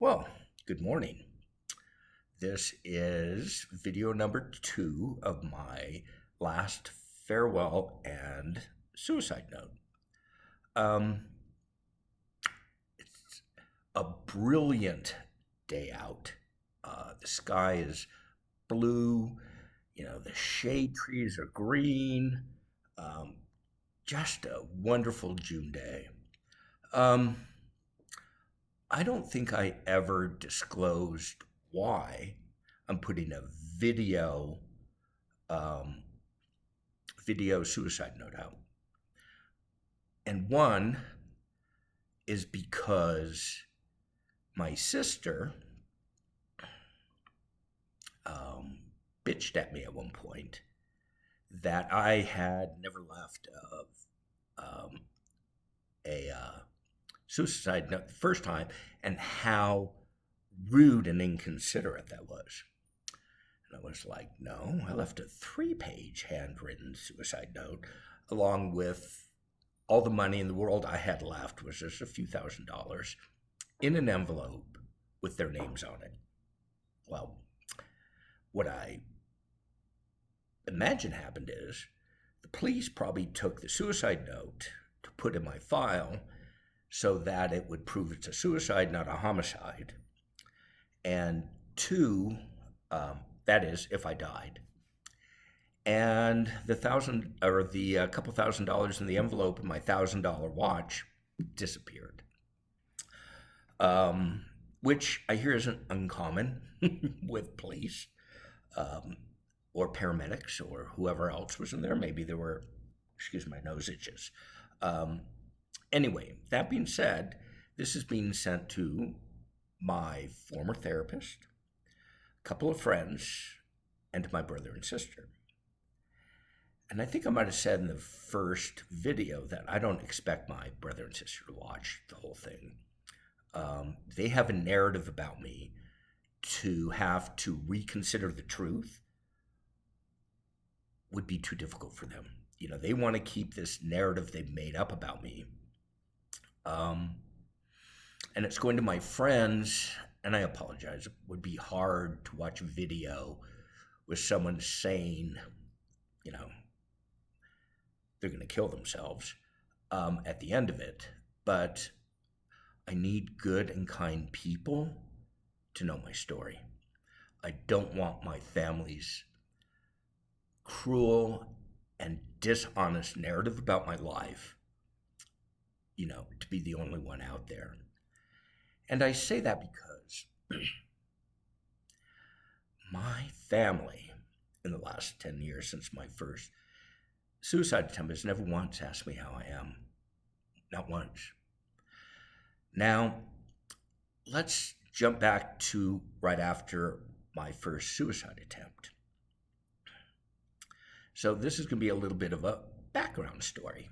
Well, good morning. This is video number 2 of my last farewell and suicide note. Um, it's a brilliant day out. The sky is blue, the shade trees are green. Um, just a wonderful June day. Um, I don't think I ever disclosed why I'm putting a video um, video suicide note out. And one is because my sister um, bitched at me at one point that I had never left of a suicide note the first time, and how rude and inconsiderate that was. And I was like, no, I left a 3-page handwritten suicide note along with all the money in the world I had left, was just a few $1,000s, in an envelope with their names on it. Well, what I imagine happened is the police probably took the suicide note to put in my file so that it would prove it's a suicide, not a homicide. And two, that is, if I died. And the couple $1,000s in the envelope in my $1,000 watch disappeared, which I hear isn't uncommon with police or paramedics or whoever else was in there. Maybe there were, excuse my nose itches. Anyway, that being said, this is being sent to my former therapist, a couple of friends, and to my brother and sister. And I think I might have said in the first video that I don't expect my brother and sister to watch the whole thing. They have a narrative about me. To have to reconsider the truth would be too difficult for them. They want to keep this narrative they've made up about me. And it's going to my friends, and I apologize. It would be hard to watch a video with someone saying, they're going to kill themselves at the end of it. But I need good and kind people to know my story. I don't want my family's cruel and dishonest narrative about my life, to be the only one out there. And I say that because my family, in the last 10 years since my first suicide attempt, has never once asked me how I am. Not once. Now, let's jump back to right after my first suicide attempt. So this is going to be a little bit of a background story.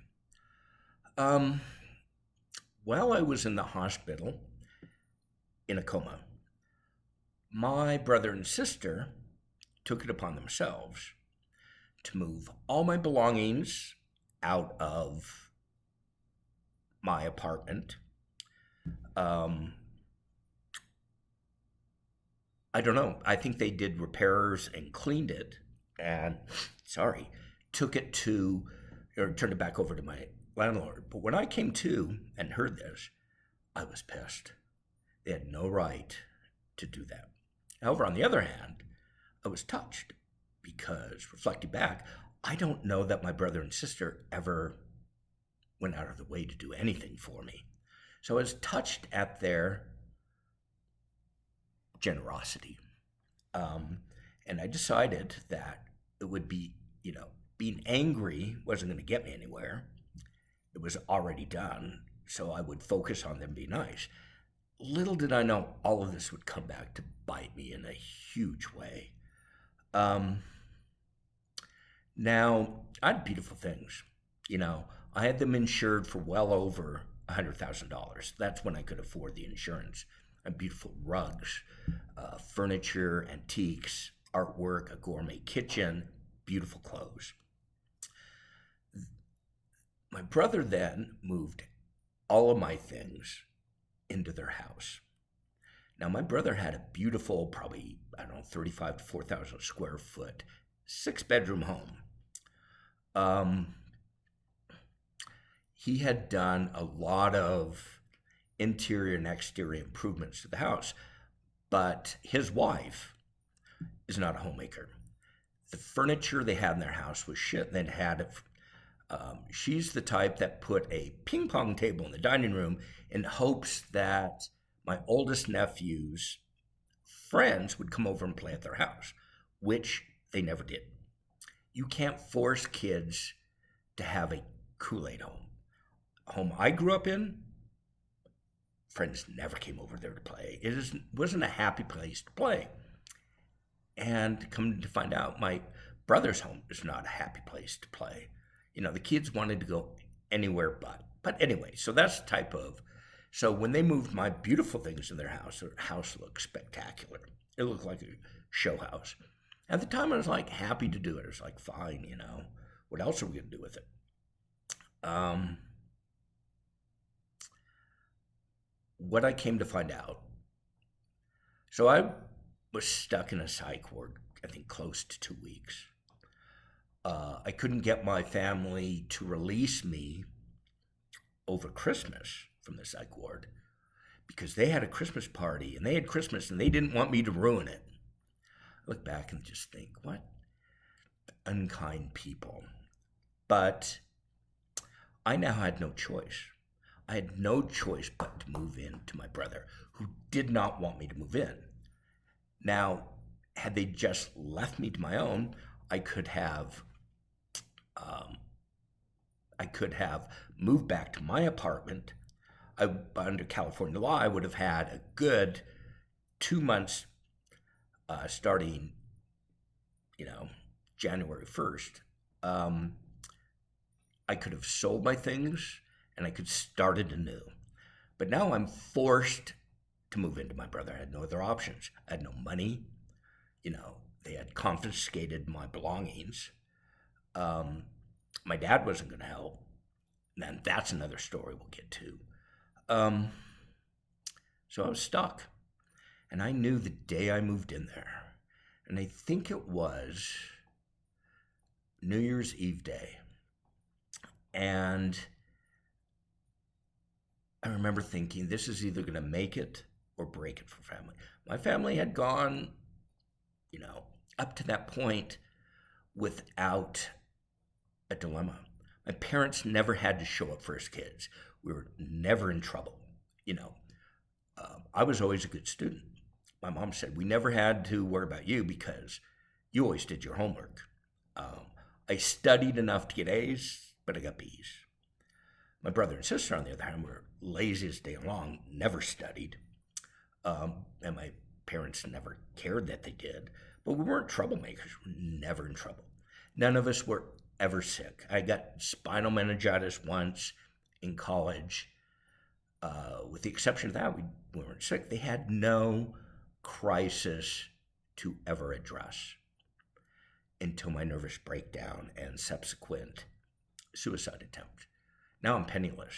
While I was in the hospital in a coma, my brother and sister took it upon themselves to move all my belongings out of my apartment. I don't know. I think they did repairs and cleaned it and, took it to, or turned it back over to my landlord. But when I came to and heard this, I was pissed. They had no right to do that. However, on the other hand, I was touched because, reflecting back, I don't know that my brother and sister ever went out of the way to do anything for me. So I was touched at their generosity. And I decided that it would be, being angry wasn't going to get me anywhere. It was already done. So I would focus on them being nice. Little did I know all of this would come back to bite me in a huge way. Now, I had beautiful things. I had them insured for well over $100,000. That's when I could afford the insurance. I had beautiful rugs, furniture, antiques, artwork, a gourmet kitchen, beautiful clothes. My brother then moved all of my things into their house. Now, my brother had a beautiful, probably, I don't know, 35 to 4,000 square foot, 6 bedroom home. Um, he had done a lot of interior and exterior improvements to the house, but his wife is not a homemaker. The furniture they had in their house was shit. They'd had it. She's the type that put a ping pong table in the dining room in hopes that my oldest nephew's friends would come over and play at their house, which they never did. You can't force kids to have a Kool-Aid home. Home I grew up in, friends never came over there to play. Wasn't a happy place to play. And come to find out, my brother's home is not a happy place to play. The kids wanted to go anywhere but. But anyway, so that's the type of. So when they moved my beautiful things in their house looked spectacular. It looked like a show house. At the time, I was like happy to do it. I was like, fine, what else are we going to do with it? What I came to find out. So I was stuck in a psych ward, I think close to 2 weeks. I couldn't get my family to release me over Christmas from the psych ward because they had a Christmas party and they had Christmas and they didn't want me to ruin it. I look back and just think, what unkind people. But I now had no choice. I had no choice but to move in to my brother, who did not want me to move in. Now, had they just left me to my own, I could have moved back to my apartment. Under California law, I would have had a good 2 months starting, January 1st. I could have sold my things and I could start it anew. But now I'm forced to move into my brother. I had no other options. I had no money. They had confiscated my belongings. My dad wasn't going to help. And that's another story we'll get to. So I was stuck. And I knew the day I moved in there, and I think it was New Year's Eve day. And I remember thinking, this is either going to make it or break it for family. My family had gone, up to that point without a dilemma. My parents never had to show up for his kids. We were never in trouble. I was always a good student. My mom said, we never had to worry about you because you always did your homework. I studied enough to get A's, but I got B's. My brother and sister, on the other hand, were lazy as day long, never studied. And my parents never cared that they did. But we weren't troublemakers. We were never in trouble. None of us were ever sick. I got spinal meningitis once in college. With the exception of that, we weren't sick. They had no crisis to ever address until my nervous breakdown and subsequent suicide attempt. Now I'm penniless.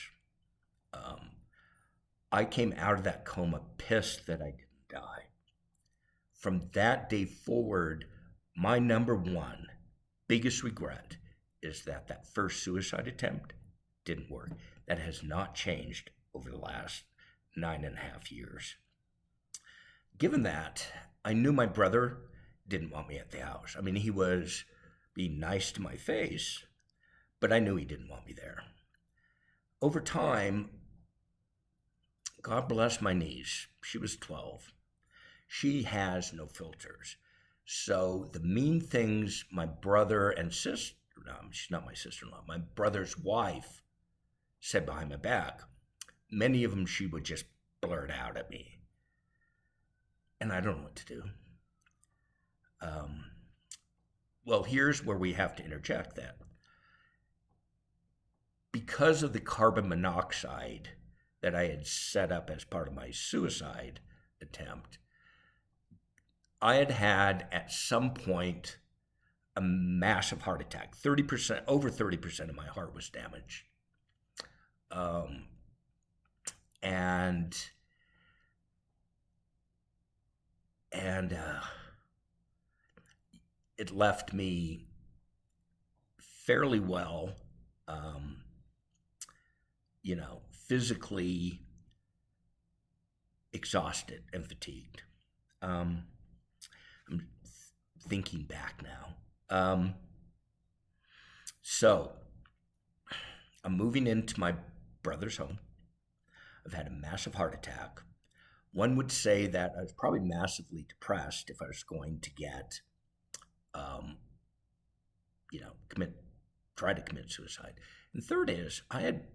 I came out of that coma pissed that I didn't die. From that day forward, my number one biggest regret is that first suicide attempt didn't work. That has not changed over the last 9.5 years. Given that, I knew my brother didn't want me at the house. I mean, he was being nice to my face, but I knew he didn't want me there. Over time, God bless my niece. She was 12. She has no filters. So the mean things my brother and sister, no, she's not my sister-in-law, my brother's wife said behind my back, many of them she would just blurt out at me. And I don't know what to do. Well, here's where we have to interject that. Because of the carbon monoxide that I had set up as part of my suicide attempt, I had at some point a massive heart attack. 30%, over 30% of my heart was damaged. And And it left me fairly well, um, physically exhausted and fatigued. Um, I'm thinking back now. So I'm moving into my brother's home. I've had a massive heart attack. One would say that I was probably massively depressed if I was going to get, um, try to commit suicide. And third is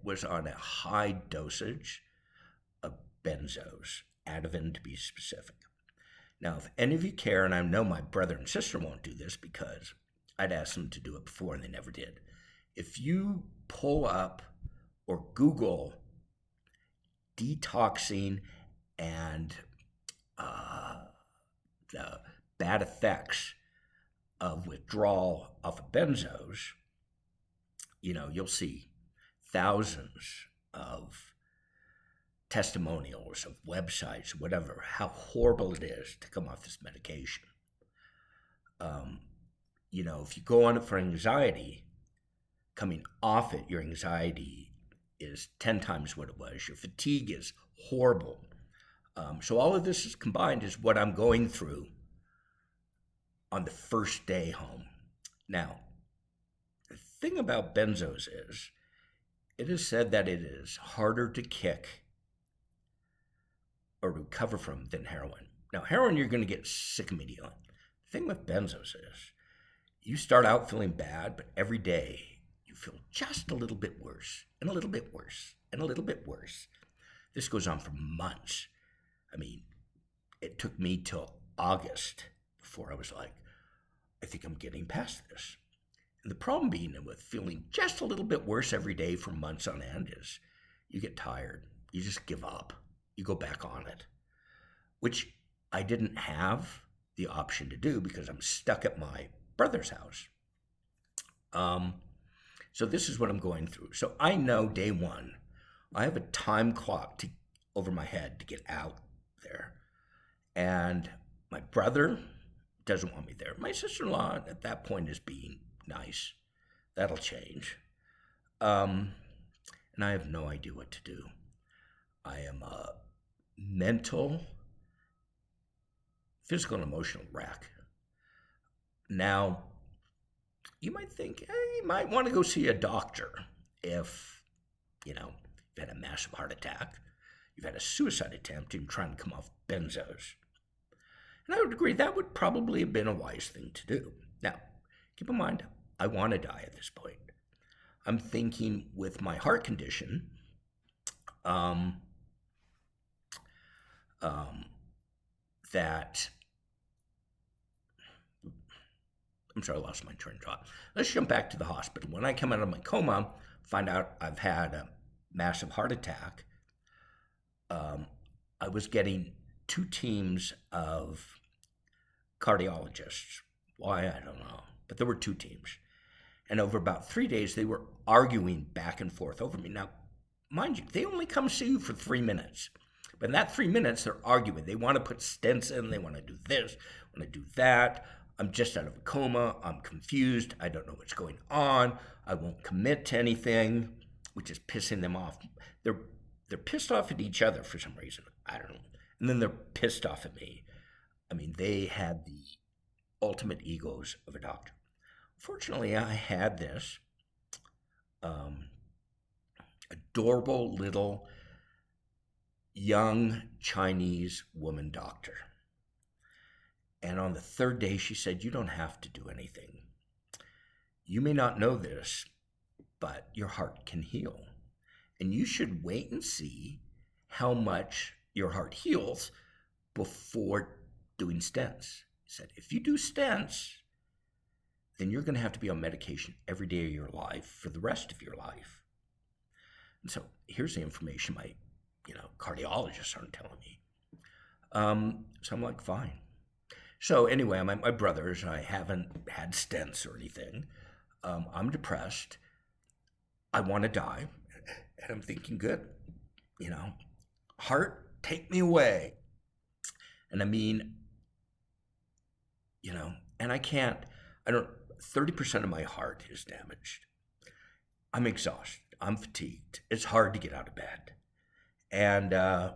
was on a high dosage of benzos, Ativan to be specific. Now, if any of you care, and I know my brother and sister won't do this because I'd asked them to do it before and they never did. If you pull up or Google detoxing and the bad effects of withdrawal off of benzos, you'll see thousands of testimonials of websites, whatever, how horrible it is to come off this medication. If you go on it for anxiety, coming off it, your anxiety is 10 times what it was. Your fatigue is horrible. So all of this is combined is what I'm going through on the first day home. Now, the thing about benzos is, it is said that it is harder to kick or recover from than heroin. Now, heroin, you're going to get sick immediately. The thing with benzos is, you start out feeling bad, but every day you feel just a little bit worse, and a little bit worse, and a little bit worse. This goes on for months. I mean, it took me till August before I was like, I think I'm getting past this. And the problem being with feeling just a little bit worse every day for months on end is you get tired. You just give up. You go back on it, which I didn't have the option to do because I'm stuck at my brother's house. So this is what I'm going through. So I know day one, I have a time clock over my head to get out there. And my brother doesn't want me there. My sister-in-law at that point is being nice. That'll change. And I have no idea what to do. I am a mental, physical, and emotional wreck. Now, you might think, you might want to go see a doctor if, you've had a massive heart attack, you've had a suicide attempt, and you're trying to come off benzos. And I would agree that would probably have been a wise thing to do. Now, keep in mind, I want to die at this point. I'm thinking with my heart condition, that, I'm sorry, I lost my train of thought. Let's jump back to the hospital. When I come out of my coma, find out I've had a massive heart attack, I was getting 2 teams of cardiologists. Why, I don't know. But there were 2 teams. And over about 3 days, they were arguing back and forth over me. Now, mind you, they only come see you for 3 minutes. But in that 3 minutes, they're arguing. They want to put stents in. They want to do this, want to do that. I'm just out of a coma. I'm confused. I don't know what's going on. I won't commit to anything, which is pissing them off. They're pissed off at each other for some reason. I don't know. And then they're pissed off at me. I mean, they had the ultimate egos of a doctor. Fortunately, I had this adorable little young Chinese woman doctor. And on the 3rd day, she said, you don't have to do anything. You may not know this, but your heart can heal. And you should wait and see how much your heart heals before doing stents. He said, if you do stents, then you're going to have to be on medication every day of your life for the rest of your life. And so here's the information my cardiologists aren't telling me. So I'm like, fine. So anyway, I'm at my brother's. I haven't had stents or anything. I'm depressed. I want to die. And I'm thinking, good, heart, take me away. And I mean, you know, and I don't, 30% of my heart is damaged. I'm exhausted. I'm fatigued. It's hard to get out of bed. And, and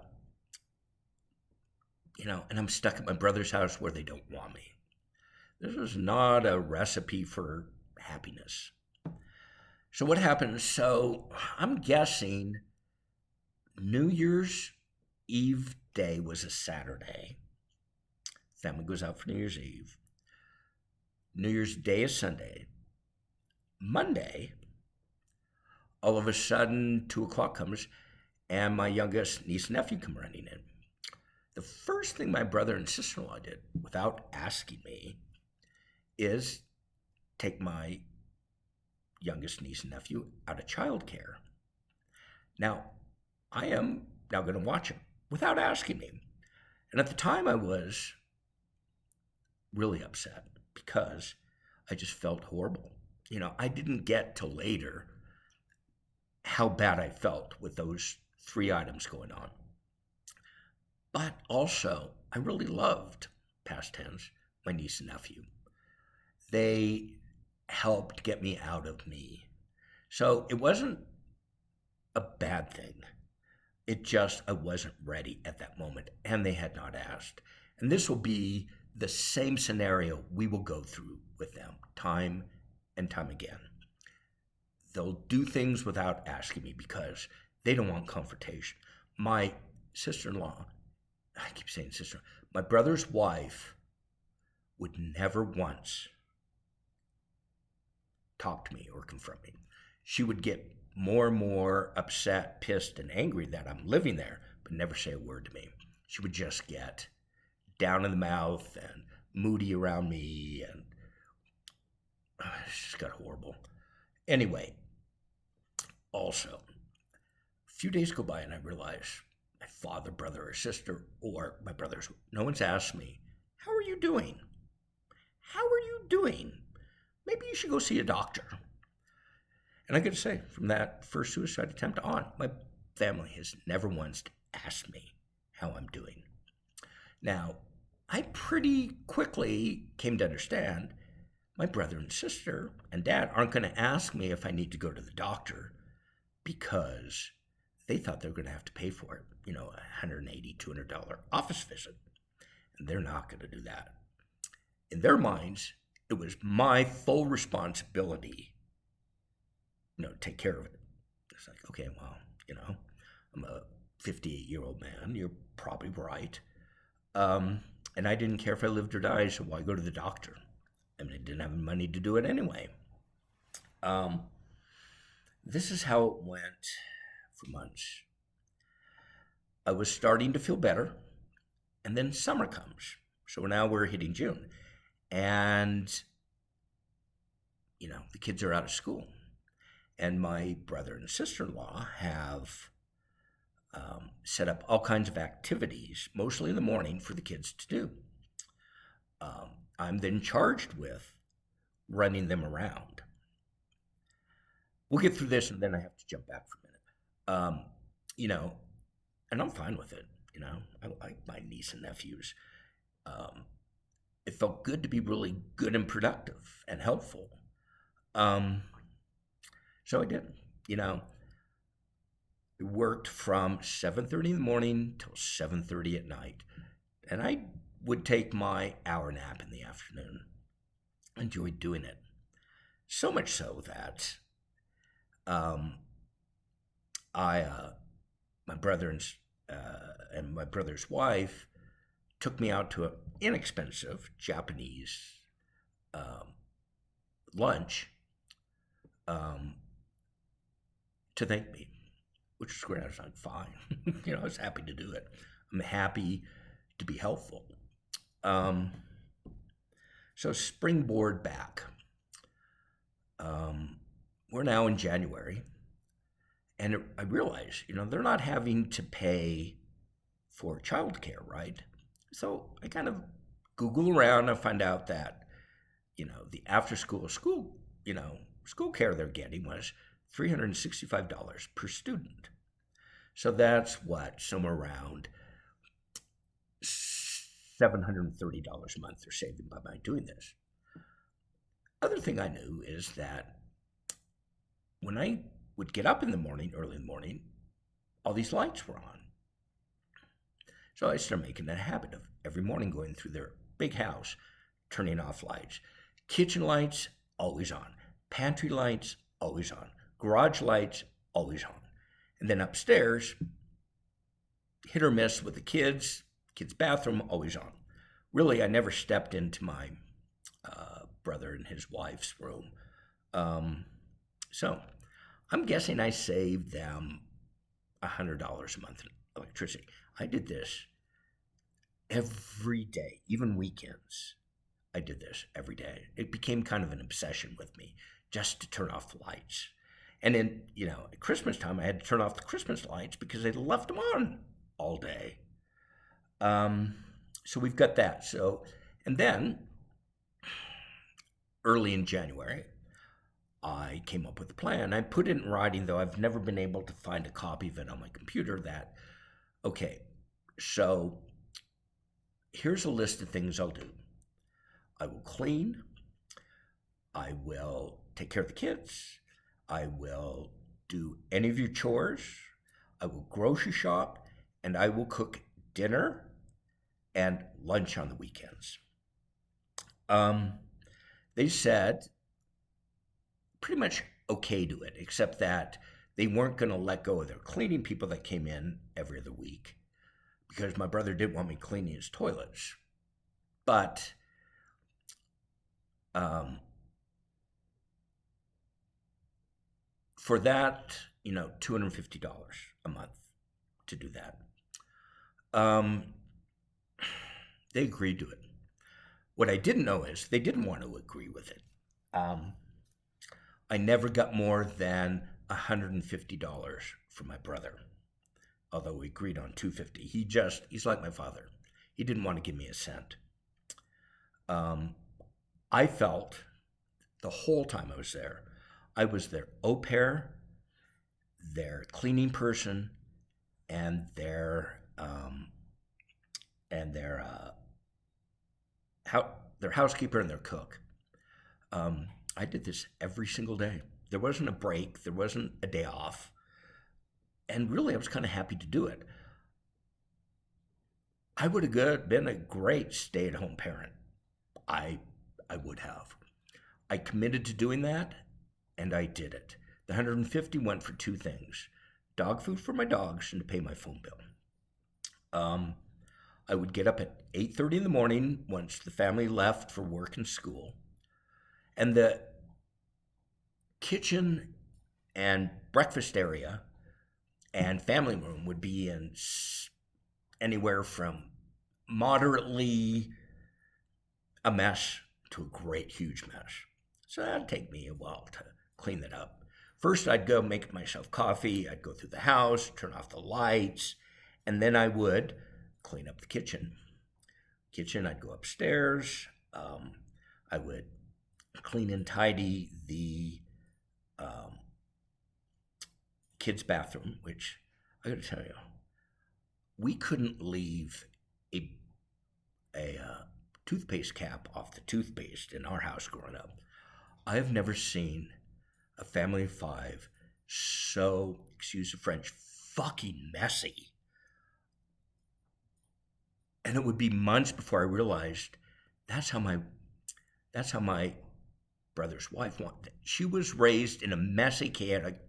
I'm stuck at my brother's house where they don't want me. This is not a recipe for happiness. So what happened? So I'm guessing New Year's Eve day was a Saturday. Family goes out for New Year's Eve. New Year's Day is Sunday. Monday, all of a sudden, 2 o'clock comes, and my youngest niece and nephew come running in. The first thing my brother and sister-in-law did, without asking me, is take my youngest niece and nephew out of childcare. Now, I am now going to watch him without asking me. And at the time, I was really upset because I just felt horrible. I didn't get till later how bad I felt with those 3 items going on. But also, I really loved, past tense, my niece and nephew. They helped get me out of me. So it wasn't a bad thing. It just, I wasn't ready at that moment, and they had not asked. And this will be the same scenario we will go through with them time and time again. They'll do things without asking me because they don't want confrontation. My sister-in-law, I keep saying sister, my brother's wife would never once talk to me or confront me. She would get more and more upset, pissed, and angry that I'm living there, but never say a word to me. She would just get down in the mouth and moody around me, and it just got horrible. Anyway, also, a few days go by and I realize my father, brother, or sister, or my brothers, no one's asked me, how are you doing? How are you doing? Maybe you should go see a doctor. And I got to say, from that first suicide attempt on, my family has never once asked me how I'm doing. Now, I pretty quickly came to understand my brother and sister and dad aren't going to ask me if I need to go to the doctor because they thought they were going to have to pay for it, $180, $200 office visit. And they're not going to do that. In their minds, it was my full responsibility, to take care of it. It's like, okay, well, I'm a 58-year-old man. You're probably right. And I didn't care if I lived or died, so why go to the doctor? I mean, I didn't have money to do it anyway. This is how it went for months. I was starting to feel better, and then summer comes. So now we're hitting June. And, the kids are out of school. And my brother and sister-in-law have set up all kinds of activities, mostly in the morning, for the kids to do. I'm then charged with running them around. We'll get through this, and then I have to jump back for a minute. And I'm fine with it. I like my niece and nephews. It felt good to be really good and productive and helpful. So I did. It worked from 7:30 in the morning till 7:30 at night. And I would take my hour nap in the afternoon. I enjoyed doing it. So much so that my brother and my brother's wife took me out to an inexpensive Japanese lunch to thank me, which was great. I was like, fine. I was happy to do it. I'm happy to be helpful. So springboard back. We're now in January, and I realize, they're not having to pay for childcare, right? So I kind of Google around and find out that, the after school school care they're getting was $365 per student. So that's somewhere around $730 a month they're saving by my doing this. Other thing I knew is that when I would get up in the morning, early in the morning, all these lights were on. So I started making a habit of every morning going through their big house, turning off lights. Kitchen lights, always on. Pantry lights, always on. Garage lights, always on. And then upstairs, hit or miss with the kids' bathroom, always on. Really, I never stepped into my brother and his wife's room. So I'm guessing I saved them $100 a month in electricity. I did this every day, even weekends. I did this every day. It became kind of an obsession with me just to turn off the lights. And then, at Christmas time, I had to turn off the Christmas lights because they'd left them on all day. So we've got that. And then early in January, I came up with a plan. I put it in writing, though I've never been able to find a copy of it on my computer so here's a list of things I'll do. I will clean. I will take care of the kids. I will do any of your chores. I will grocery shop, and I will cook dinner and lunch on the weekends. They said pretty much okay to it, except that they weren't going to let go of their cleaning people that came in every other week because my brother didn't want me cleaning his toilets. But for that, $250 a month to do that. They agreed to it. What I didn't know is they didn't want to agree with it. I never got more than $150 from my brother, although we agreed on $250. He's like my father. He didn't want to give me a cent. I felt the whole time I was their au pair, their cleaning person, and their housekeeper and their cook. I did this every single day. There wasn't a break. There wasn't a day off. And really, I was kind of happy to do it. I would have been a great stay-at-home parent. I would have. I committed to doing that, and I did it. The $150 went for two things: dog food for my dogs and to pay my phone bill. I would get up at 8:30 in the morning once the family left for work and school. And the kitchen and breakfast area and family room would be in anywhere from moderately a mess to a great, huge mess. So that'd take me a while to clean that up. First, I'd go make myself coffee. I'd go through the house, turn off the lights, and then I would clean up the kitchen. I'd go upstairs. I would clean and tidy the kids' bathroom, which I got to tell you, we couldn't leave a toothpaste cap off the toothpaste in our house growing up. I have never seen a family of five so, excuse the French, fucking messy. And it would be months before I realized that's how my brother's wife wanted it. She was raised in a messy, chaotic,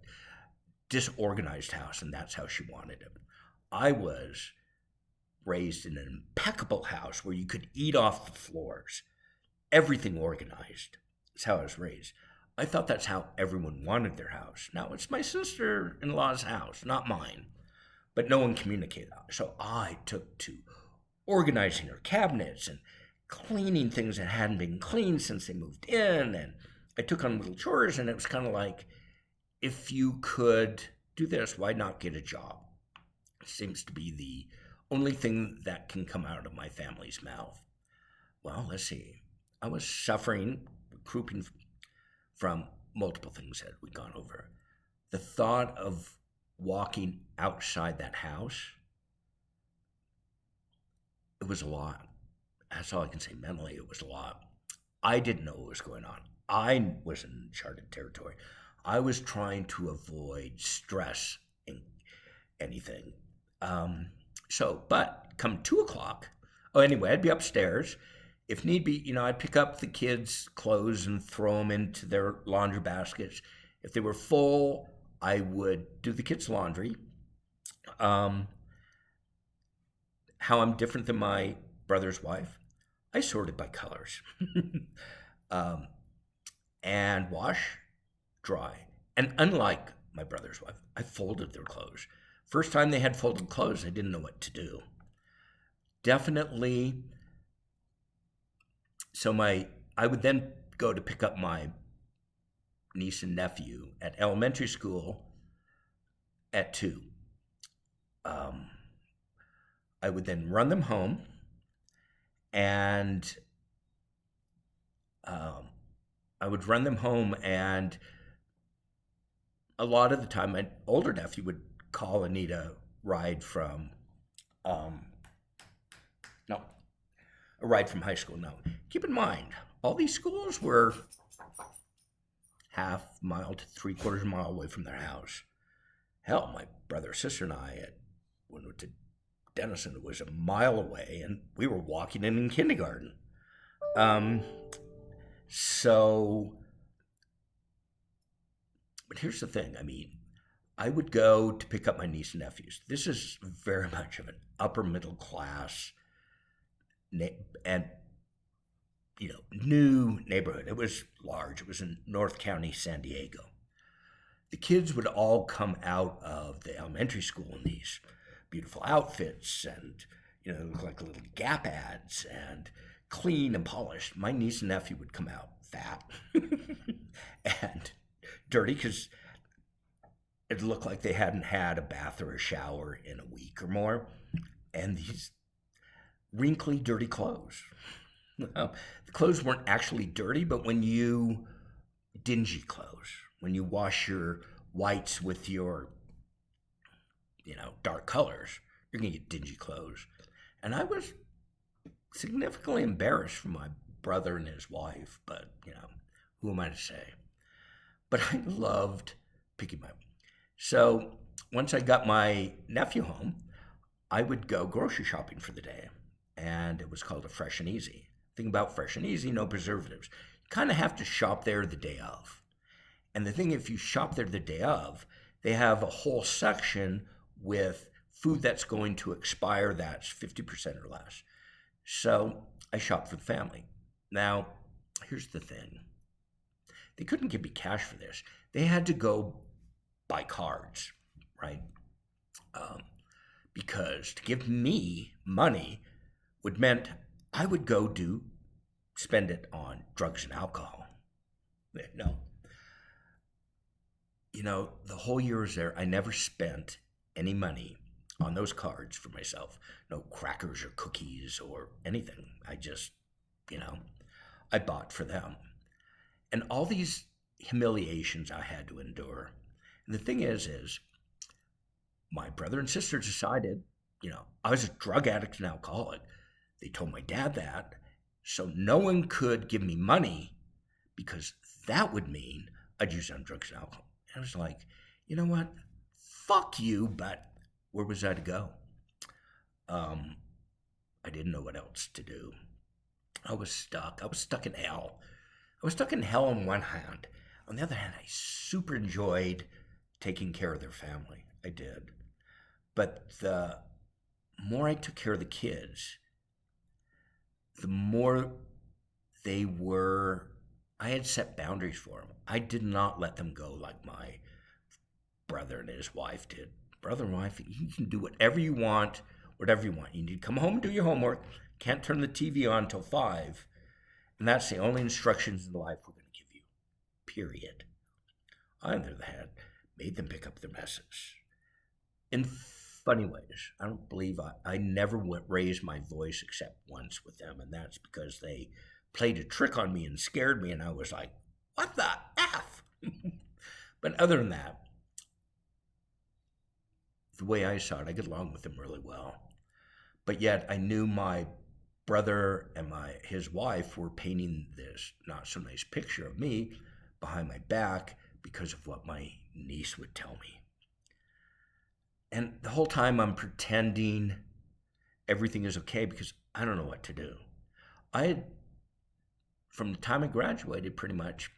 disorganized house, and that's how she wanted it. I was raised in an impeccable house where you could eat off the floors. Everything organized. That's how I was raised. I thought that's how everyone wanted their house. Now, it's my sister-in-law's house, not mine. But no one communicated. So I took to organizing her cabinets and cleaning things that hadn't been cleaned since they moved in. And I took on little chores, and it was kind of like, if you could do this, why not get a job? It seems to be the only thing that can come out of my family's mouth. Well, let's see. I was suffering, crouping from multiple things that we'd gone over. The thought of walking outside that house, it was a lot. that's all I can say. Mentally, it was a lot. I didn't know what was going on. I was in uncharted territory. I was trying to avoid stress in anything. Um, but come 2 o'clock, oh, anyway, I'd be upstairs. If need be, I'd pick up the kids' clothes and throw them into their laundry baskets. If they were full, I would do the kids' laundry. Um, how I'm different than my brother's wife, I sorted by colors. um, and wash, dry. And unlike my brother's wife, I folded their clothes. First time they had folded clothes, I didn't know what to do. Definitely. So I would then go to pick up my niece and nephew at elementary school at 2. Um, I would then run them home, and um, I would run them home, and a lot of the time, my older nephew would call and need a ride from, um, no, a ride from high school. No, keep in mind, all these schools were half mile to 3/4 mile away from their house. Hell, my brother, sister, and I, when we went to Denison, it was a mile away, and we were walking in kindergarten. So, but here's the thing. I would go to pick up my niece and nephews. This is very much of an upper middle class and new neighborhood. It was large. It was in North County, San Diego. The kids would all come out of the elementary school in these beautiful outfits, and look like little Gap ads, and clean and polished. My niece and nephew would come out fat and dirty because it looked like they hadn't had a bath or a shower in a week or more, and these wrinkly, dirty clothes. The clothes weren't actually dirty, but dingy clothes, when you wash your whites with your, dark colors, you're going to get dingy clothes. And I was significantly embarrassed for my brother and his wife, but, who am I to say? But I loved picking my. So once I got my nephew home, I would go grocery shopping for the day. And it was called a Fresh and Easy. Thing about Fresh and Easy, no preservatives. You kind of have to shop there the day of. And the thing, if you shop there the day of, they have a whole section with food that's going to expire that's 50% or less. So I shopped for the family. Now, here's the thing. They couldn't give me cash for this. They had to go buy cards, right? Because to give me money would meant I would go spend it on drugs and alcohol. No. The whole year I was there, I never spent any money on those cards for myself. No crackers or cookies or anything. I just, I bought for them. And all these humiliations I had to endure. And the thing is my brother and sister decided, I was a drug addict and alcoholic. They told my dad that. So no one could give me money because that would mean I'd use it on drugs and alcohol. And I was like, you know what? Fuck you, but where was I to go? I didn't know what else to do. I was stuck. I was stuck in hell. I was stuck in hell on one hand. On the other hand, I super enjoyed taking care of their family. I did. But the more I took care of the kids, the more I had set boundaries for them. I did not let them go like my brother and his wife did. Brother and wife, you can do whatever you want, whatever you want. You need to come home and do your homework. Can't turn the TV on until 5. And that's the only instructions in life we're going to give you. Period. I, on the other hand, made them pick up their messes. In funny ways. I don't believe I never raised my voice except once with them, and that's because they played a trick on me and scared me, and I was like, what the F? But other than that, the way I saw it, I get along with them really well. But yet I knew my brother and his wife were painting this not so nice picture of me behind my back because of what my niece would tell me. And the whole time I'm pretending everything is okay because I don't know what to do. I had, from the time I graduated, pretty much,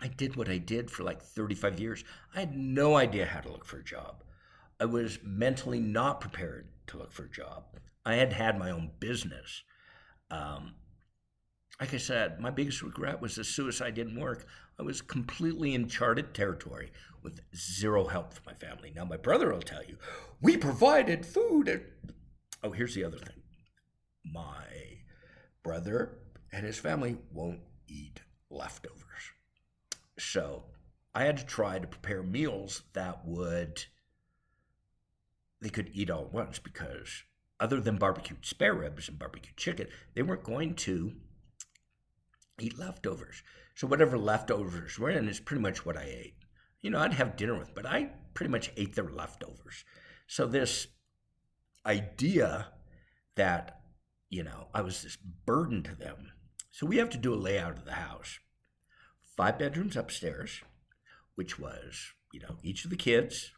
I did what I did for like 35 years. I had no idea how to look for a job. I was mentally not prepared to look for a job. I had had my own business. Um, like I said, my biggest regret was the suicide didn't work. I was completely in uncharted territory with zero help from my family. Now, my brother will tell you, we provided food. Oh, here's the other thing. My brother and his family won't eat leftovers. So I had to try to prepare meals that they could eat all at once, because other than barbecued spare ribs and barbecued chicken, they weren't going to eat leftovers. So whatever leftovers were in is pretty much what I ate. I'd have dinner with, but I pretty much ate their leftovers. So this idea that, I was this burden to them. So we have to do a layout of the house. 5 bedrooms upstairs, which was, each of the kids,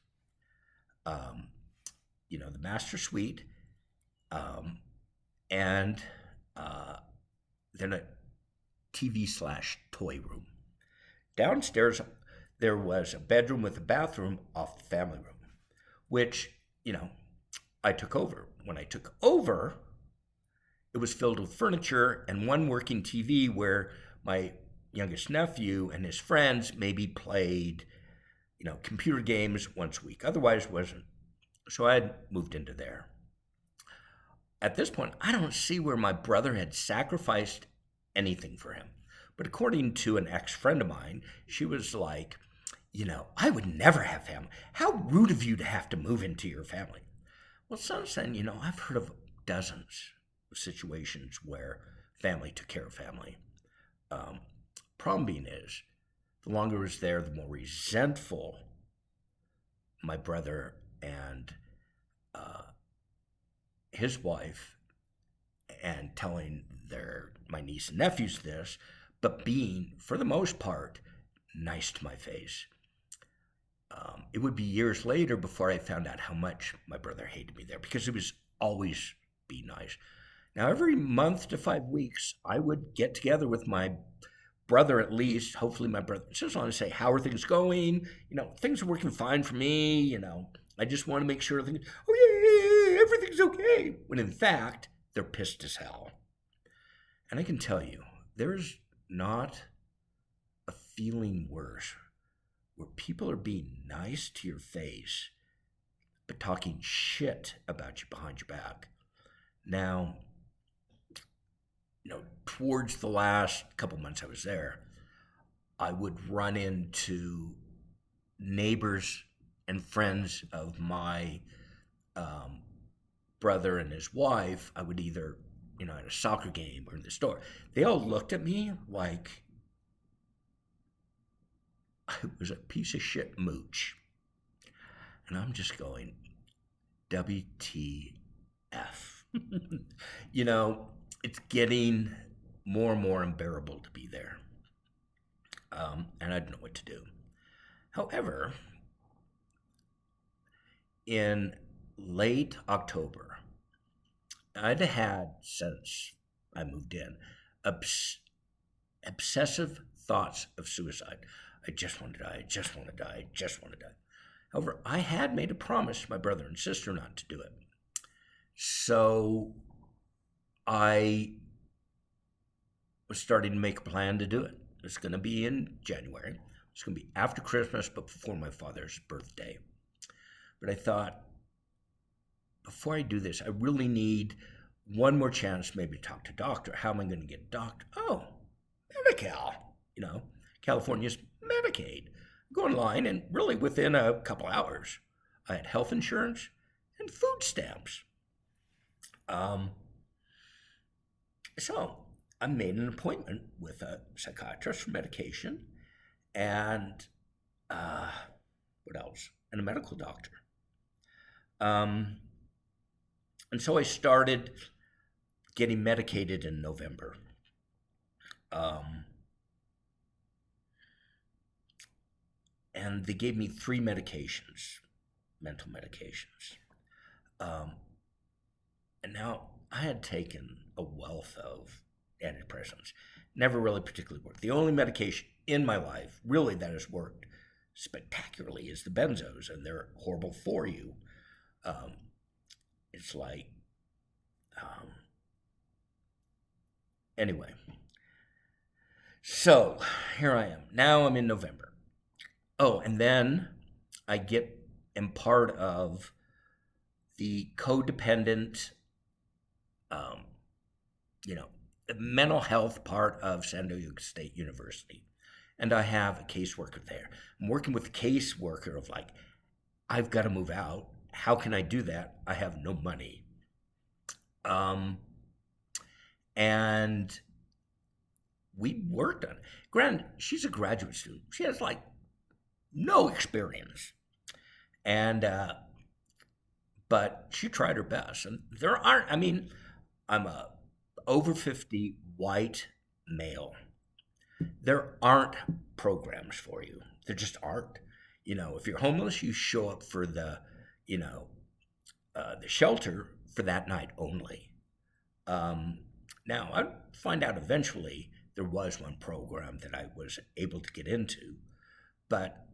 the master suite, and then a TV/toy room. Downstairs, there was a bedroom with a bathroom off the family room, which, I took over. When I took over, it was filled with furniture and one working TV where my youngest nephew and his friends maybe played, computer games once a week. Otherwise, wasn't. So I had moved into there. At this point, I don't see where my brother had sacrificed anything for him. But according to an ex-friend of mine, she was like, I would never have family. How rude of you to have to move into your family. Well, since then, I've heard of dozens of situations where family took care of family. Problem being is, the longer I was there, the more resentful my brother and his wife, and telling my niece and nephews this, but being, for the most part, nice to my face. It would be years later before I found out how much my brother hated me there, because it was always be nice. Now, every month to 5 weeks, I would get together with my brother, at least, hopefully my brother, just want to say, how are things going? Things are working fine for me. I just want to make sure everything's okay. When in fact, they're pissed as hell. And I can tell you, there's not a feeling worse where people are being nice to your face, but talking shit about you behind your back. Now, towards the last couple months I was there, I would run into neighbors and friends of my brother and his wife. I would either, at a soccer game or in the store. They all looked at me like I was a piece of shit mooch. And I'm just going, WTF. It's getting more and more unbearable to be there. And I don't know what to do. However, in late October, I'd had, since I moved in, obsessive thoughts of suicide. I just want to die, I just want to die, I just want to die. However, I had made a promise to my brother and sister not to do it. So I was starting to make a plan to do it. It's going to be in January. It's going to be after Christmas, but before my father's birthday. But I thought, before I do this, I really need one more chance maybe to talk to a doctor. How am I going to get a doctor? Oh, Medi-Cal. California's Medicaid. Go online, and really within a couple hours, I had health insurance and food stamps. So I made an appointment with a psychiatrist for medication, and what else? And a medical doctor. And so I started getting medicated in November. Um, and they gave me three medications, mental medications. Um, and now I had taken a wealth of antidepressants, never really particularly worked. The only medication in my life really that has worked spectacularly is the benzos, and they're horrible for you. Um, it's like, um, anyway. So here I am. Now I'm in November. Oh, and then I am part of the codependent, um, you know, mental health part of San Diego State University. And I have a caseworker there. I'm working with the caseworker of like, I've got to move out. How can I do that? I have no money. And we worked on it. Granted, she's a graduate student. She has like no experience. And, but she tried her best. And there aren't, I mean, I'm a over 50 white male. There aren't programs for you. There just aren't. If you're homeless, you show up for the shelter for that night only. Now, I'd find out eventually there was one program that I was able to get into, but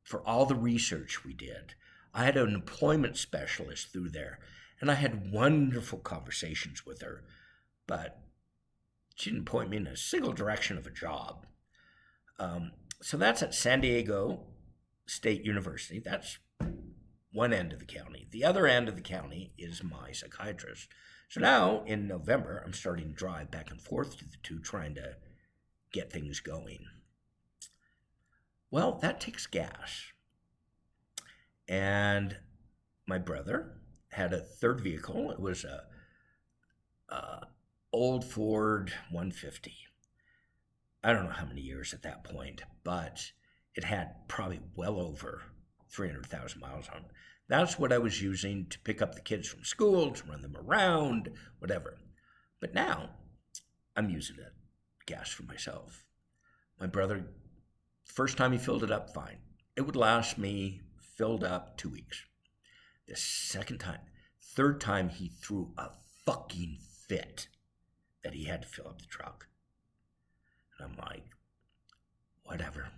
for all the research we did, I had an employment specialist through there, and I had wonderful conversations with her, but she didn't point me in a single direction of a job. So that's at San Diego State University. That's one end of the county. The other end of the county is my psychiatrist. So now in November, I'm starting to drive back and forth to the two, trying to get things going. Well, that takes gas. And my brother had a third vehicle. It was a old Ford 150. I don't know how many years at that point, but it had probably well over 300,000 miles on it. That's what I was using to pick up the kids from school, to run them around, whatever. But now I'm using it, gas for myself. My brother, first time he filled it up, fine. It would last me filled up 2 weeks. The third time, he threw a fucking fit that he had to fill up the truck. And I'm like, whatever.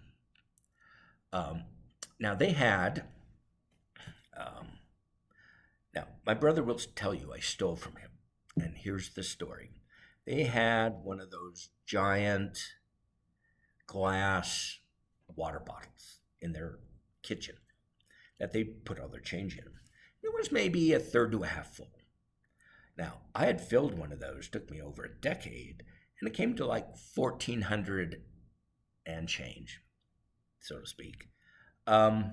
Now they had, now my brother will tell you I stole from him. And here's the story. They had one of those giant glass water bottles in their kitchen that they put all their change in. It was maybe a third to a half full. Now, I had filled one of those, took me over a decade, and it came to like 1,400 and change, so to speak. So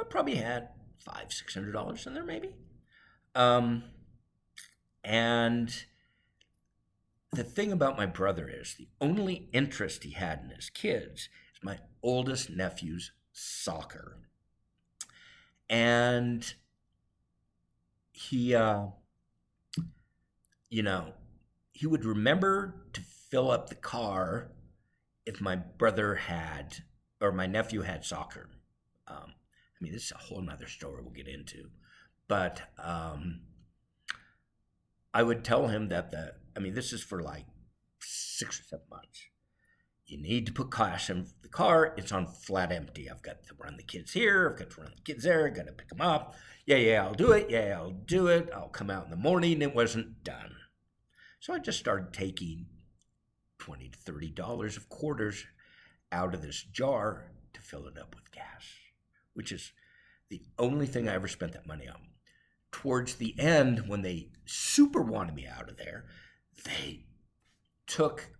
I probably had $500-$600 in there, maybe. And the thing about my brother is the only interest he had in his kids is my oldest nephew's soccer. And he, he would remember to fill up the car if my brother had, or my nephew had soccer. This is a whole nother story we'll get into. But I would tell him that this is for like 6 or 7 months. You need to put cash in the car. It's on flat empty. I've got to run the kids here. I've got to run the kids there. I've got to pick them up. Yeah, I'll do it. Yeah, I'll do it. I'll come out in the morning. It wasn't done. So I just started taking $20 to $30 of quarters out of this jar to fill it up with gas, which is the only thing I ever spent that money on. Towards the end, when they super wanted me out of there, they took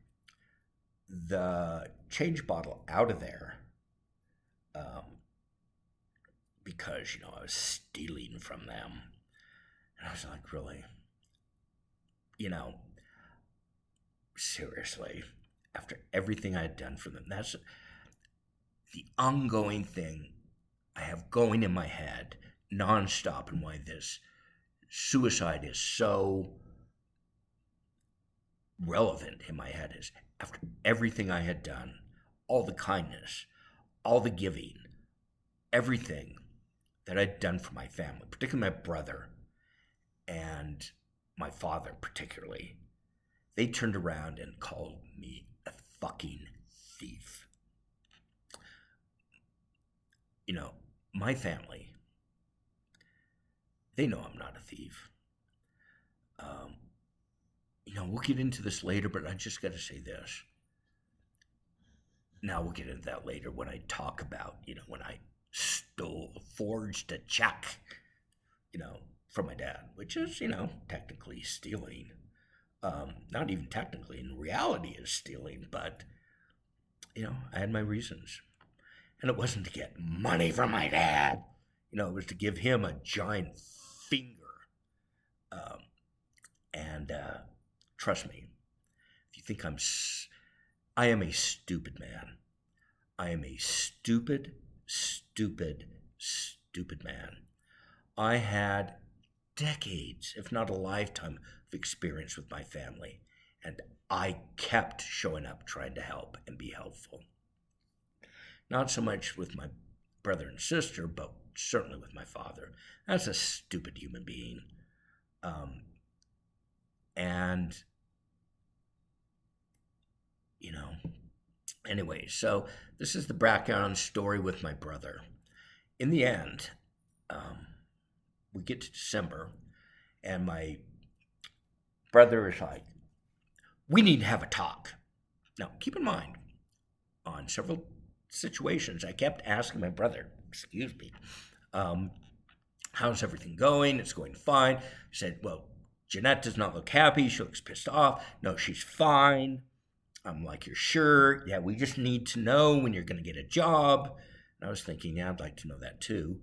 the change bottle out of there because, I was stealing from them. And I was like, really? Seriously, after everything I had done for them, that's the ongoing thing I have going in my head nonstop, and why this suicide is so relevant in my head is after everything I had done, all the kindness, all the giving, everything that I'd done for my family, particularly my brother and my father, particularly, they turned around and called me a fucking thief. You know, my family, they know I'm not a thief. We'll get into this later, but I just got to say this. Now we'll get into that later when I talk about, when I forged a check, from my dad, which is, technically stealing. Not even technically, in reality is stealing, but, I had my reasons. And it wasn't to get money from my dad. It was to give him a giant finger. And trust me, if you think I am a stupid man. I am a stupid, stupid, stupid man. I had decades, if not a lifetime, of experience with my family. And I kept showing up trying to help and be helpful. Not so much with my brother and sister, but certainly with my father. That's a stupid human being. Anyway, so this is the background story with my brother. In the end, we get to December, and my brother is like, we need to have a talk. Now, keep in mind, on several situations, I kept asking my brother, how's everything going? It's going fine. He said, well, Jeanette does not look happy. She looks pissed off. No, she's fine. I'm like, you're sure? Yeah, we just need to know when you're going to get a job. And I was thinking, yeah, I'd like to know that too.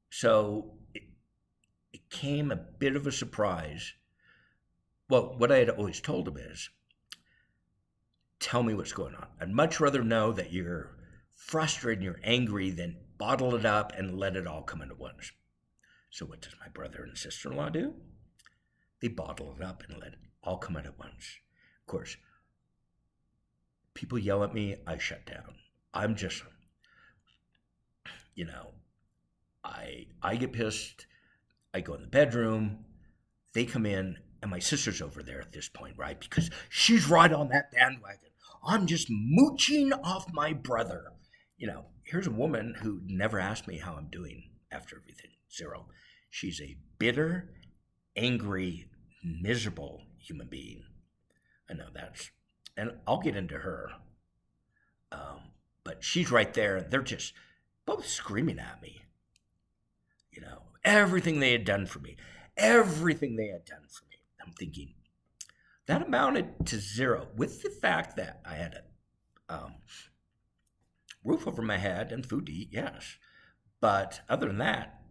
So it came a bit of a surprise. Well, what I had always told him is, tell me what's going on. I'd much rather know that you're frustrated and you're angry than bottle it up and let it all come at once. So what does my brother and sister-in-law do? They bottle it up and let it all come out at once. Of course, people yell at me, I shut down. I'm just, I get pissed. I go in the bedroom. They come in, and my sister's over there at this point, right? Because she's right on that bandwagon. I'm just mooching off my brother. Here's a woman who never asked me how I'm doing after everything. Zero. She's a bitter, angry, miserable human being. I know and I'll get into her. But she's right there. They're just both screaming at me. Everything they had done for me. Everything they had done for me. I'm thinking, that amounted to zero. With the fact that I had a roof over my head and food to eat, yes. But other than that,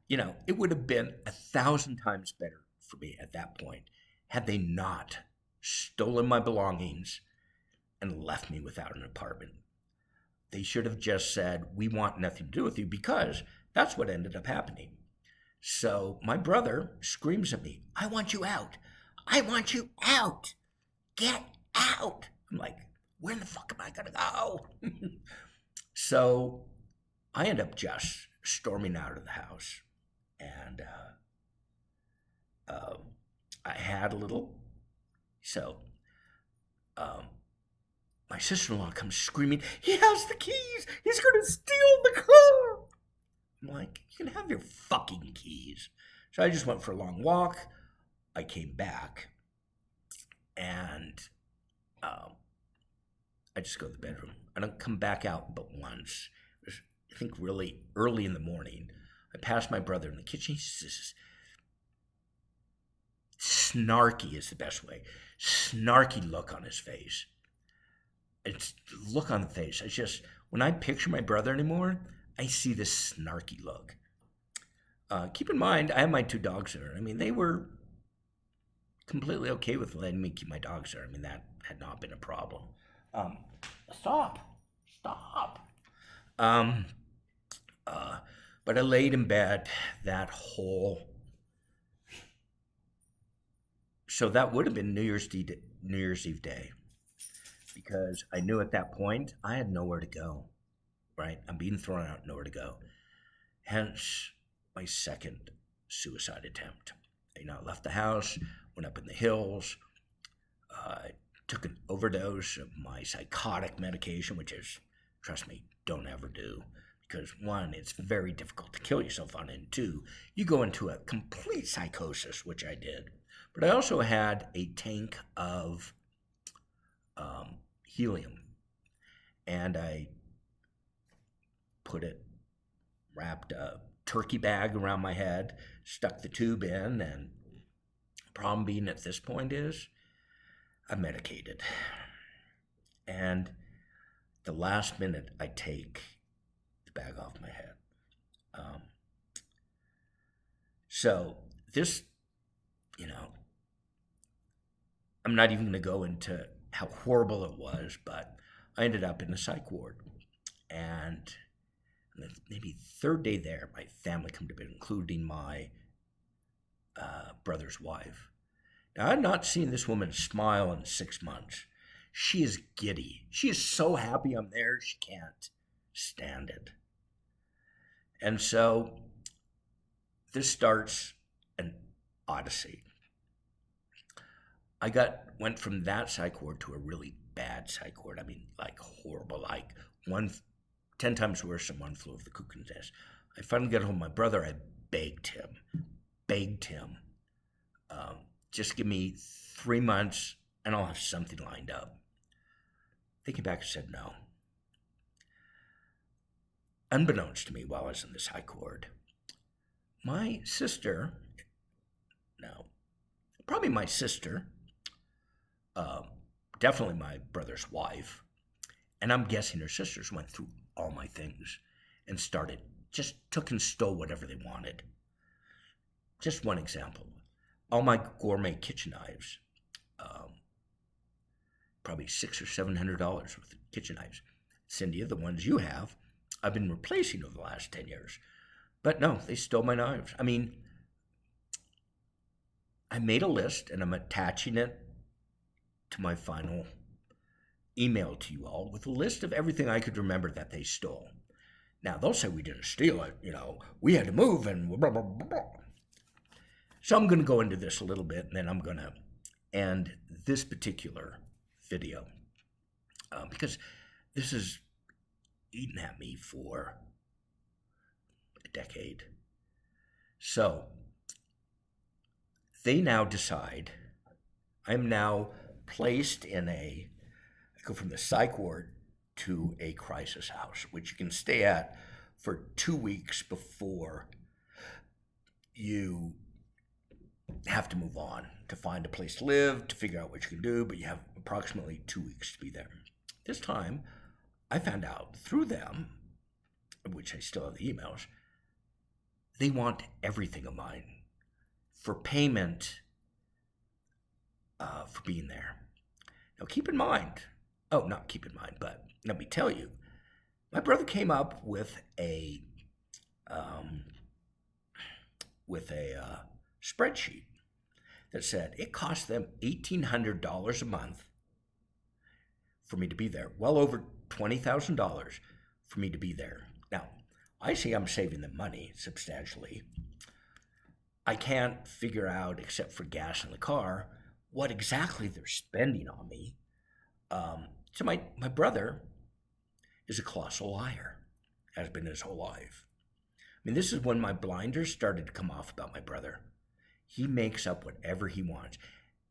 it would have been 1,000 times better for me at that point had they not stolen my belongings and left me without an apartment. They should have just said, we want nothing to do with you, because that's what ended up happening. So my brother screams at me, I want you out. I want you out. Get out. I'm like, where the fuck am I going to go? So I end up just storming out of the house. And I had a little. So my sister-in-law comes screaming, he has the keys. He's going to steal the car. I'm like, you can have your fucking keys. So I just went for a long walk. I came back. And I just go to the bedroom. I don't come back out but once. It was, I think, really early in the morning. I passed my brother in the kitchen. He's just snarky is the best way. Snarky look on his face. It's look on the face. It's just, when I picture my brother anymore, I see this snarky look. Keep in mind, I have my 2 dogs there. I mean, they were completely okay with letting me keep my dogs there. I mean, that had not been a problem. Stop. But I laid in bed that whole. So that would have been New Year's Eve day, because I knew at that point I had nowhere to go. Right, I'm being thrown out, nowhere to go. Hence my second suicide attempt. I left the house, went up in the hills, took an overdose of my psychotic medication, which is, trust me, don't ever do. Because one, it's very difficult to kill yourself on it, and two, you go into a complete psychosis, which I did. But I also had a tank of helium, and I wrapped a turkey bag around my head, stuck the tube in, and problem being at this point is I'm medicated. And the last minute I take the bag off my head. So this, I'm not even going to go into how horrible it was, but I ended up in a psych ward. And maybe third day there, my family come to bed, including my brother's wife. Now, I've not seen this woman smile in 6 months. She is giddy. She is so happy I'm there, she can't stand it. And so this starts an odyssey. I went from that psych ward to a really bad psych ward. I mean, like horrible, like 10 times worse than one flew over the cuckoo's nest. I finally got home with my brother. I begged him, just give me 3 months and I'll have something lined up. They came back and said no. Unbeknownst to me, while I was in this high court, my sister, probably my sister, definitely my brother's wife, and I'm guessing her sisters went through all my things and took and stole whatever they wanted. Just one example. All my gourmet kitchen knives, probably $600 or $700 worth of kitchen knives. Cynthia, the ones you have, I've been replacing over the last 10 years. But no, they stole my knives. I mean, I made a list and I'm attaching it to my final email to you all with a list of everything I could remember that they stole. Now, they'll say we didn't steal it, we had to move and blah, blah, blah, blah. So I'm going to go into this a little bit and then I'm going to end this particular video because this is eating at me for a decade. So they now decide I'm now placed in I go from the psych ward to a crisis house, which you can stay at for 2 weeks before you have to move on to find a place to live, to figure out what you can do, but you have approximately 2 weeks to be there. This time, I found out through them, which I still have the emails, they want everything of mine for payment for being there. Now, but let me tell you, my brother came up with a spreadsheet that said it cost them $1,800 a month for me to be there, well over $20,000 for me to be there. Now, I see I'm saving them money substantially. I can't figure out, except for gas in the car, what exactly they're spending on me. So my brother is a colossal liar, has been his whole life. I mean, this is when my blinders started to come off about my brother. He makes up whatever he wants.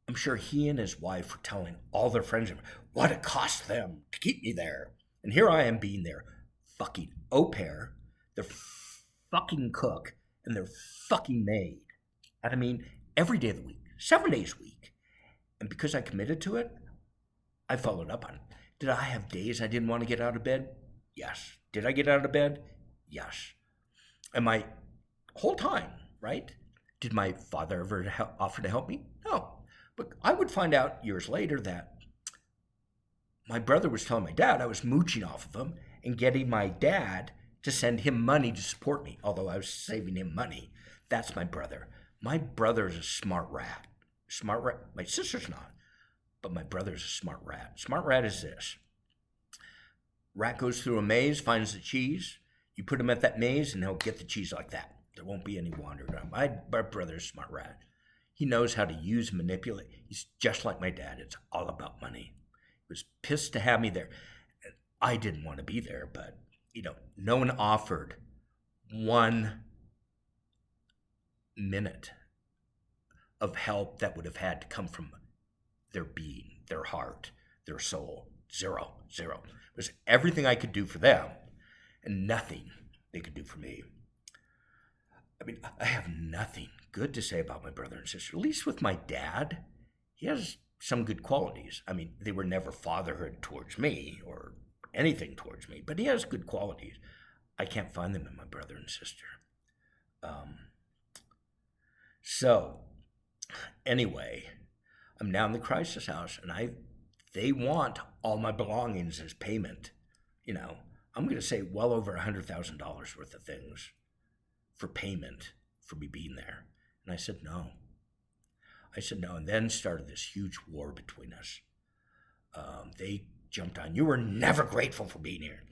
I'm sure he and his wife were telling all their friends what it cost them to keep me there. And here I am being their fucking au pair, their fucking cook, and their fucking maid. And I mean, every day of the week, 7 days a week. And because I committed to it, I followed up on it. Did I have days I didn't want to get out of bed? Yes. Did I get out of bed? Yes. And my whole time, right? Did my father ever offer to help me? No. But I would find out years later that my brother was telling my dad I was mooching off of him and getting my dad to send him money to support me, although I was saving him money. That's my brother. My brother is a smart rat. Smart rat. My sister's not, but my brother's a smart rat. Smart rat is this. Rat goes through a maze, finds the cheese. You put him at that maze, and he'll get the cheese like that. There won't be any wander around. My brother's a smart rat. He knows how to use and manipulate. He's just like my dad. It's all about money. He was pissed to have me there. I didn't want to be there, but, no one offered 1 minute of help that would have had to come from their being, their heart, their soul. Zero. It was everything I could do for them and nothing they could do for me. I mean, I have nothing good to say about my brother and sister. At least with my dad, he has some good qualities. I mean, they were never fatherhood towards me or anything towards me, but he has good qualities. I can't find them in my brother and sister. So, anyway, I'm now in the crisis house, and they want all my belongings as payment. I'm going to say well over $100,000 worth of things for payment for me being there. And I said no. And then started this huge war between us. They jumped on, you were never grateful for being here.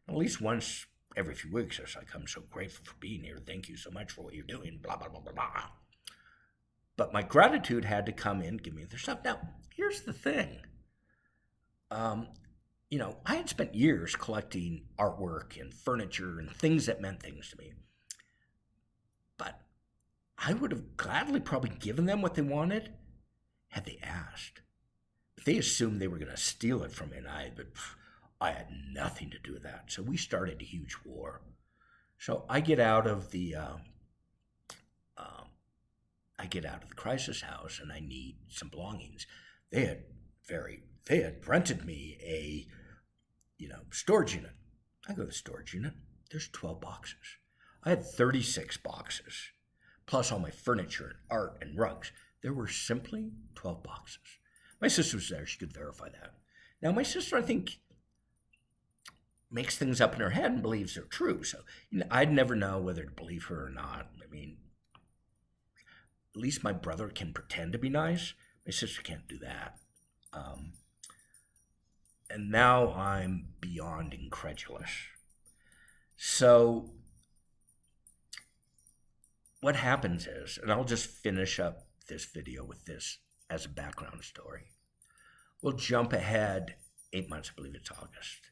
At least once every few weeks, it's like, I'm so grateful for being here. Thank you so much for what you're doing, blah, blah, blah, blah, blah. But my gratitude had to come in, give me their stuff. Now, here's the thing. I had spent years collecting artwork and furniture and things that meant things to me. But I would have gladly probably given them what they wanted had they asked. But they assumed they were going to steal it from me, and I had nothing to do with that. So we started a huge war. So I get out of the crisis house, and I need some belongings. They had rented me a storage unit. I go to the storage unit. There's 12 boxes. I had 36 boxes, plus all my furniture and art and rugs. There were simply 12 boxes. My sister was there. She could verify that. Now, my sister, I think, makes things up in her head and believes they're true. So I'd never know whether to believe her or not. I mean, at least my brother can pretend to be nice. My sister can't do that. And now I'm beyond incredulous. So what happens is, and I'll just finish up this video with this as a background story. We'll jump ahead 8 months, I believe it's August.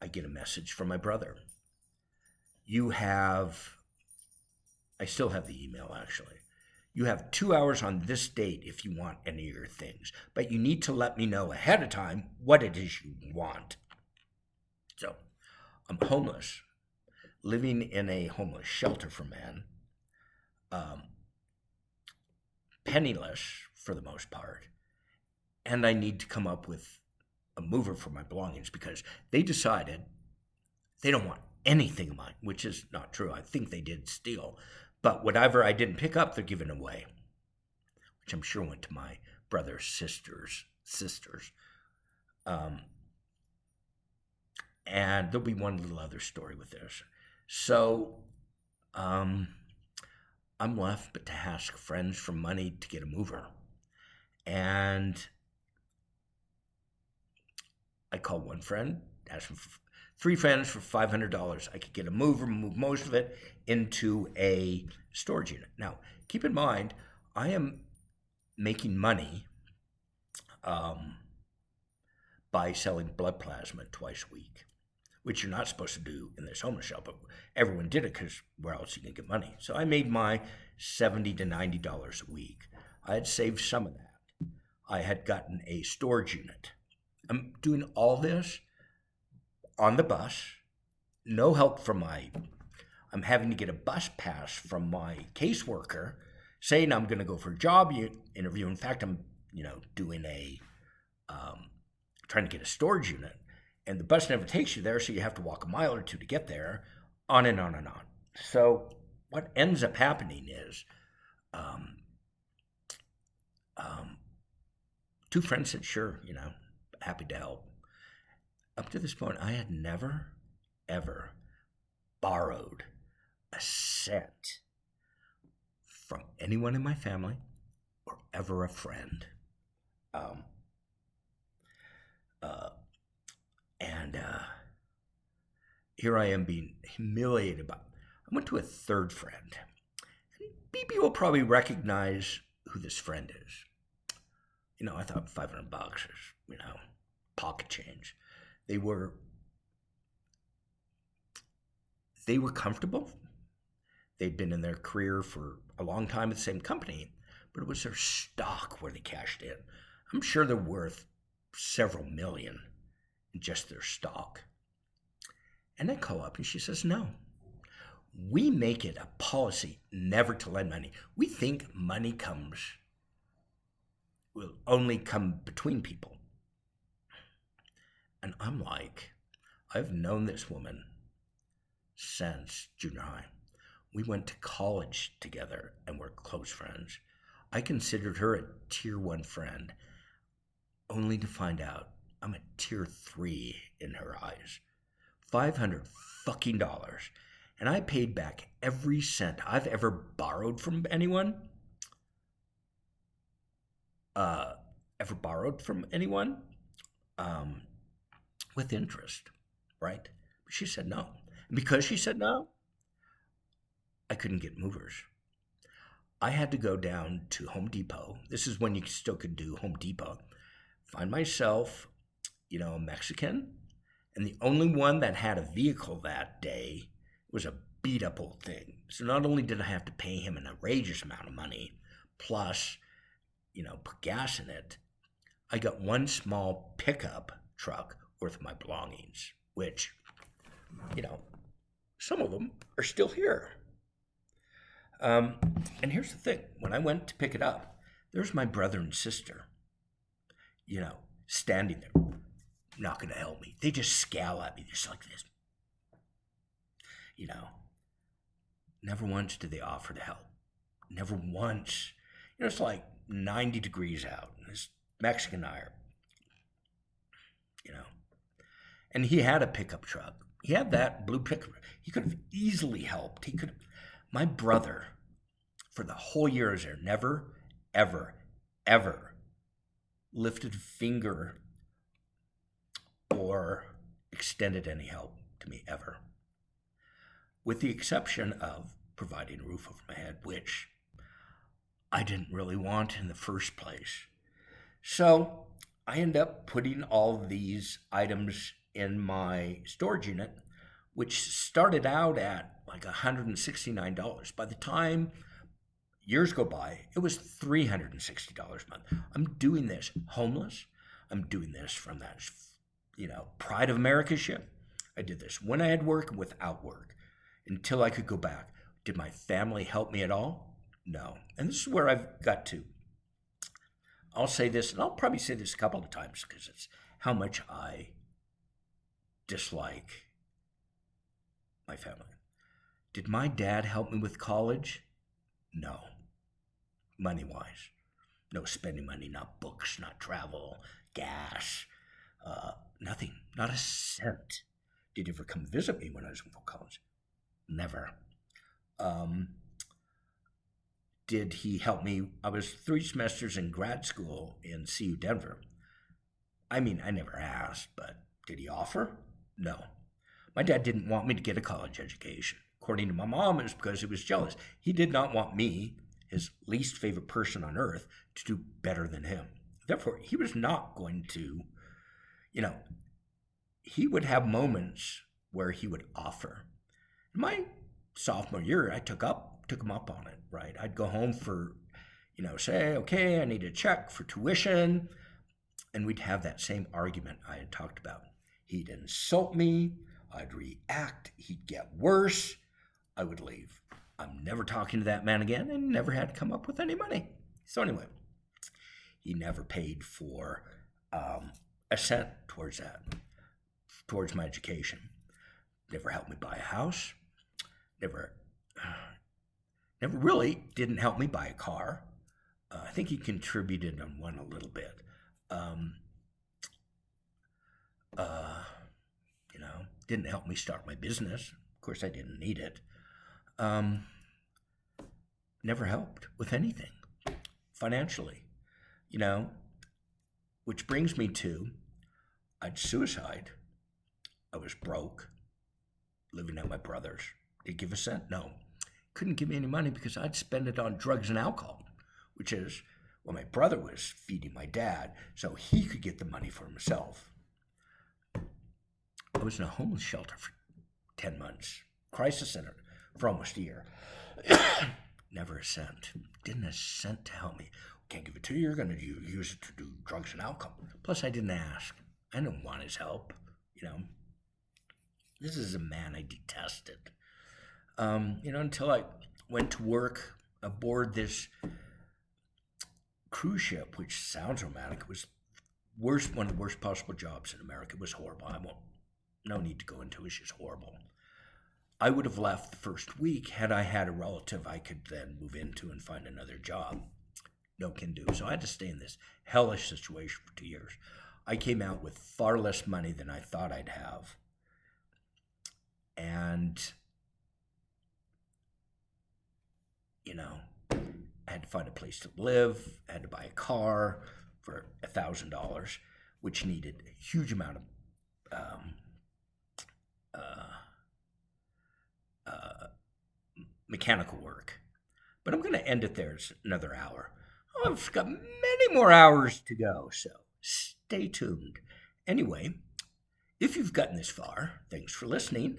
I get a message from my brother. I still have the email actually. You have 2 hours on this date if you want any of your things, but you need to let me know ahead of time what it is you want. So I'm homeless, living in a homeless shelter for men, penniless for the most part, and I need to come up with a mover for my belongings because they decided they don't want anything of mine, which is not true. I think they did steal. But whatever I didn't pick up, they're giving away, which I'm sure went to my brother's sisters. And there'll be one little other story with this. So I'm left but to ask friends for money to get a mover. And I called one friend, asked him for 3 friends for $500. I could get a mover, move most of it into a storage unit. Now, keep in mind, I am making money by selling blood plasma twice a week, which you're not supposed to do in this homeless shelter. Everyone did it because where else you can get money? So I made my $70 to $90 a week. I had saved some of that. I had gotten a storage unit. I'm doing all this on the bus, no help from I'm having to get a bus pass from my caseworker saying I'm going to go for a job interview. In fact, I'm, doing trying to get a storage unit, and the bus never takes you there, so you have to walk a mile or two to get there, on and on and on. So what ends up happening is, 2 friends said, sure, happy to help. Up to this point, I had never, ever borrowed a cent from anyone in my family or ever a friend. Um, uh, and Here I am being humiliated by. I went to a third friend. And BB will probably recognize who this friend is. I thought $500 is, pocket change. They were comfortable. They'd been in their career for a long time at the same company, but it was their stock where they cashed in. I'm sure they're worth several million in just their stock. And I call up and she says, no, we make it a policy never to lend money. We think money will only come between people. And I'm like, I've known this woman since junior high. We went to college together and we're close friends. I considered her a tier 1 friend, only to find out I'm a tier 3 in her eyes. $500 fucking dollars. And I paid back every cent I've ever borrowed from anyone. With interest, right? But she said no. And because she said no, I couldn't get movers. I had to go down to Home Depot. This is when you still could do Home Depot. Find myself, a Mexican. And the only one that had a vehicle that day was a beat up old thing. So not only did I have to pay him an outrageous amount of money, plus, put gas in it, I got one small pickup truck worth my belongings, which, some of them are still here. And here's the thing. When I went to pick it up, there's my brother and sister, standing there, not going to help me. They just scowl at me just like this. Never once did they offer to help. Never once. It's like 90 degrees out. And this Mexican guy, and he had a pickup truck. He had that blue pickup. He could have easily helped. My brother, for the whole year I was there, never, ever, ever lifted a finger or extended any help to me ever. With the exception of providing a roof over my head, which I didn't really want in the first place. So I end up putting all these items in my storage unit, which started out at like $169. By the time years go by, it was $360 a month. I'm doing this homeless. I'm doing this from that, Pride of America ship. I did this when I had work and without work until I could go back. Did my family help me at all? No. And this is where I've got to. I'll say this, and I'll probably say this a couple of times because it's how much I dislike my family. Did my dad help me with college? No. Money-wise. No spending money, not books, not travel, gas, nothing. Not a cent. Did he ever come visit me when I was in college? Never. Did he help me? I was 3 semesters in grad school in CU Denver. I never asked, but did he offer? No. My dad didn't want me to get a college education. According to my mom, it was because he was jealous. He did not want me, his least favorite person on earth, to do better than him. Therefore, he was not going to, he would have moments where he would offer. In my sophomore year, I took him up on it, right? I'd go home for, say, okay, I need a check for tuition. And we'd have that same argument I had talked about. He'd insult me. I'd react. He'd get worse. I would leave. I'm never talking to that man again and never had to come up with any money. So anyway, he never paid for a cent towards my education. Never helped me buy a house. Never really didn't help me buy a car. I think he contributed on one a little bit. Didn't help me start my business. Of course, I didn't need it. Um, Never helped with anything financially, you know, which brings me to I'd suicide. I was broke, living at my brother's. Did he give a cent? No. Couldn't give me any money because I'd spend it on drugs and alcohol, which is well, my brother was feeding my dad so he could get the money for himself. I was in a homeless shelter for 10 months, crisis center for almost a year. Never a cent. Didn't a cent to help me. Can't give it to you. You're going to use it to do drugs and alcohol. Plus, I didn't ask. I didn't want his help. You know, this is a man I detested. Until I went to work aboard this cruise ship, which sounds romantic. It was one of the worst possible jobs in America. It was horrible. No need to go into it. It's just horrible. I would have left the first week had I had a relative I could then move into and find another job. No can do. So I had to stay in this hellish situation for 2 years. I came out with far less money than I thought I'd have. And, I had to find a place to live. I had to buy a car for $1,000, which needed a huge amount of mechanical work. But I'm going to end it there. It's another hour. I've got many more hours to go, so stay tuned. Anyway, if you've gotten this far, thanks for listening.